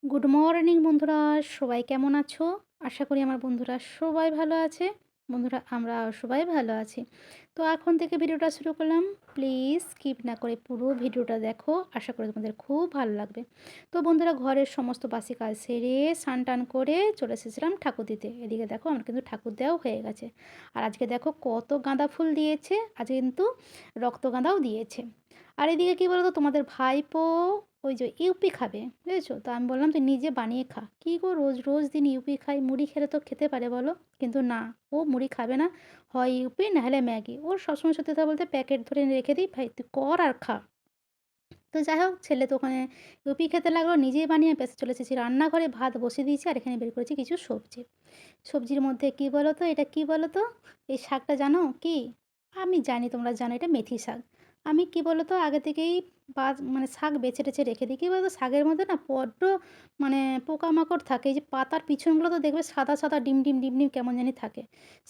Good morning বন্ধুরা, সবাই কেমন আছো? আশা করি আমার বন্ধুরা সবাই ভালো আছে। বন্ধুরা আমরা সবাই ভালো আছি। তো এখন থেকে ভিডিওটা শুরু করলাম। প্লিজ স্কিপ না করে পুরো ভিডিওটা দেখো, আশা করি তোমাদের খুব ভালো লাগবে। তো বন্ধুরা ঘরের সমস্ত বাসি কাজ সেরে স্নান টান করে চলে এসেছিলাম ঠাকুর দিতে। এদিকে দেখো আমার কিন্তু ঠাকুর দেওয়াও হয়ে গেছে। আর আজকে দেখো কত গাঁদা ফুল দিয়েছে, আজকে কিন্তু রক্তগাঁদাও দিয়েছে। আর এদিকে কী বলো তো, তোমাদের ভাইপো ওই যে ইউপি খাবে, বুঝেছো? তো আমি বললাম তুই নিজে বানিয়ে খা। কী গো রোজ রোজ দিন ইউপি খাই, মুড়ি খেলে তো খেতে পারে বলো, কিন্তু না, ও মুড়ি খাবে না, হয় ইউপি নাহলে ম্যাগি। ওর সবসময় সত্যি কথা বলতে প্যাকেট ধরে রেখে দিই, ভাই তুই কর আর খা। তো যাই হোক, ছেলে তো ওখানে ইউপি খেতে লাগলো, নিজেই বানিয়ে পেছনে চলে এসেছি রান্নাঘরে, ভাত বসিয়ে দিয়েছি আর এখানে বের করেছি কিছু সবজি। সবজির মধ্যে কী বলো তো, এটা কী বলো তো, এই শাকটা জানো কি? আমি জানি তোমরা জানো, এটা মেথি শাক। আমি কী বলো তো আগে থেকেই মানে শাক বেছে টেছে রেখে দিই। কী বলো তো, শাকের মধ্যে না বড্ড মানে পোকামাকড় থাকে। এই যে পাতার পিছনগুলো তো দেখবে সাদা সাদা ডিম ডিম ডিম ডিম কেমন জানি থাকে।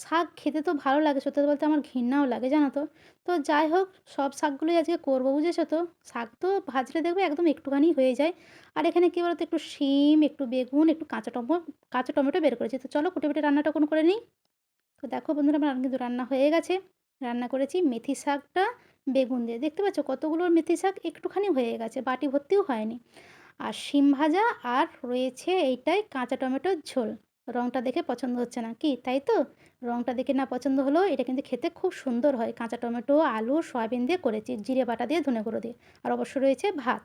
শাক খেতে তো ভালো লাগে, সত্যি কথা বলতে আমার ঘৃণাও লাগে, জানো তো। তো যাই হোক, সব শাকগুলোই আজকে করবো, বুঝেছো তো। শাক তো ভাজলে দেখবে একদম একটুখানি হয়ে যায়। আর এখানে কী বলো তো, একটু শিম, একটু বেগুন, একটু কাঁচা টমেটো বের করেছি। তো চলো কুটে রান্নাটা করে নিই। তো দেখো বন্ধুরা, আমার কিন্তু রান্না হয়ে গেছে। রান্না করেছি মেথি শাকটা বেগুন দিয়ে। দেখতে পাচ্ছ কতগুলো মেথি শাক একটুখানি হয়ে গেছে, বাটি ভর্তিও হয়নি। আর শিম ভাজা, আর রয়েছে এইটাই কাঁচা টমেটোর ঝোল। রঙটা দেখে পছন্দ হচ্ছে না কি, তাই তো? রঙটা দেখে না পছন্দ হলো, এটা কিন্তু খেতে খুব সুন্দর হয়। কাঁচা টমেটো, আলু, সয়াবিন দিয়ে করেছি, জিরে বাটা দিয়ে, ধনে গুঁড়ো দিয়ে। আর অবশ্য রয়েছে ভাত।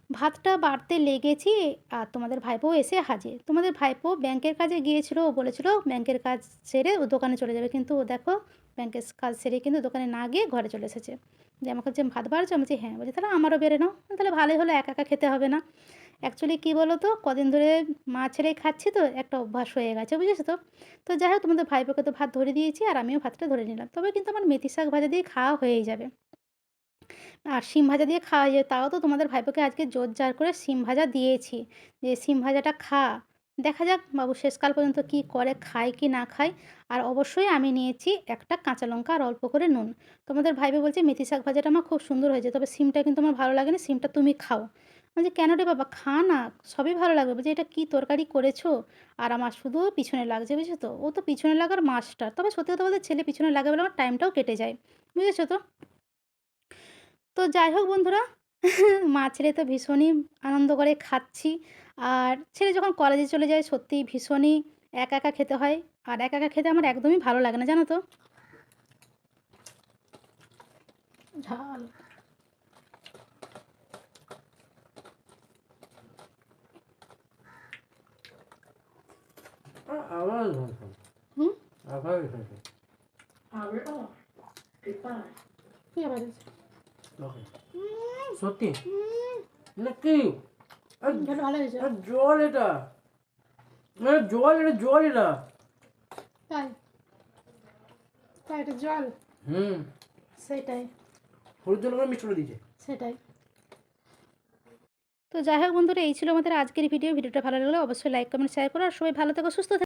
ভাতটা বাড়তে লেগেছি আর তোমাদের ভাইপো এসে হাজির। তোমাদের ভাইপো ব্যাংকের কাজে গিয়েছিল, ও বলেছিল ব্যাংকের কাজ সেরে ও দোকানে চলে যাবে, কিন্তু ও দেখো ব্যাংকের কাজ সেরে কিন্তু দোকানে না গিয়ে ঘরে চলে এসেছে। যে আমাকে যে ভাত বাড়ছো, আমি বলছি হ্যাঁ। বলছি তাহলে আমারও বেড়ে নাও। তাহলে ভালোই হলো, একা একা খেতে হবে না। অ্যাকচুয়ালি কী বলো তো, কদিন ধরে মা ছেড়েই খাচ্ছি তো, একটা অভ্যাস হয়ে গেছে, বুঝেছো তো। তো যাই হোক, তোমাদের ভাইপোকে তো ভাত ধরে দিয়েছি আর আমিও ভাতটা ধরে নিলাম। তবে কিন্তু আমার মেথি শাক ভাজা দিয়ে খাওয়া হয়েই যাবে। আর শিম ভাজা দিয়ে খাওয়া যায়, তাও তো তোমাদের ভাইপোকে আজকে জোর করে শিম ভাজা দিয়েছি, যে শিম ভাজাটা খা। দেখা যাক বাবু শেষকাল পর্যন্ত কি করে, খায় কি না খায়। আর অবশ্যই আমি নিয়েছি একটা কাঁচা লঙ্কা আর অল্প করে নুন। তোমাদের ভাইপো বলছে মেথি শাক ভাজাটা আমার খুব সুন্দর হয়েছে, তবে শিমটা কিন্তু আমার ভালো লাগে না, শিমটা তুমি খাও। বলছি কেন রে বাবা, খা না, সবই ভালো লাগবে। বলছে এটা কী তরকারি করেছো? আর আমার শুধু পিছনে লাগছে, বুঝেছো তো। ও তো পিছনে লাগার মাস্টার। তবে সত্যি কথা বলতে ছেলে পিছনে লাগে বলে আমার টাইমটাও কেটে যায়, বুঝেছো তো। তো যাই হোক বন্ধুরা, মা ছেলে তো ভীষণই আনন্দ করে খাচ্ছি। আর ছেলে যখন কলেজে চলে যায় সত্যিই ভীষণই একা একা খেতে হয়। আর একা একা খেতে আমার একদমই ভালো লাগে না, জানো তো। ঝাল। আবার হুম। আবার কি আবার হয়েছে? সত্যি নাকি? ভালো হয়েছে। জল এটা, জল এটা, জল এটা। তাই? তাই এটা জল? হুম, সেটাই। হলুদ জল করে মিক্স করে দিয়েছে। সেটাই। তো যাই হোক বন্ধুরা, এই ছিল আমাদের আজকের ভিডিওটা ভালো লাগলে অবশ্যই লাইক কমেন্ট শেয়ার করো। আর সবাই ভালো থেকো, সুস্থ থেকো।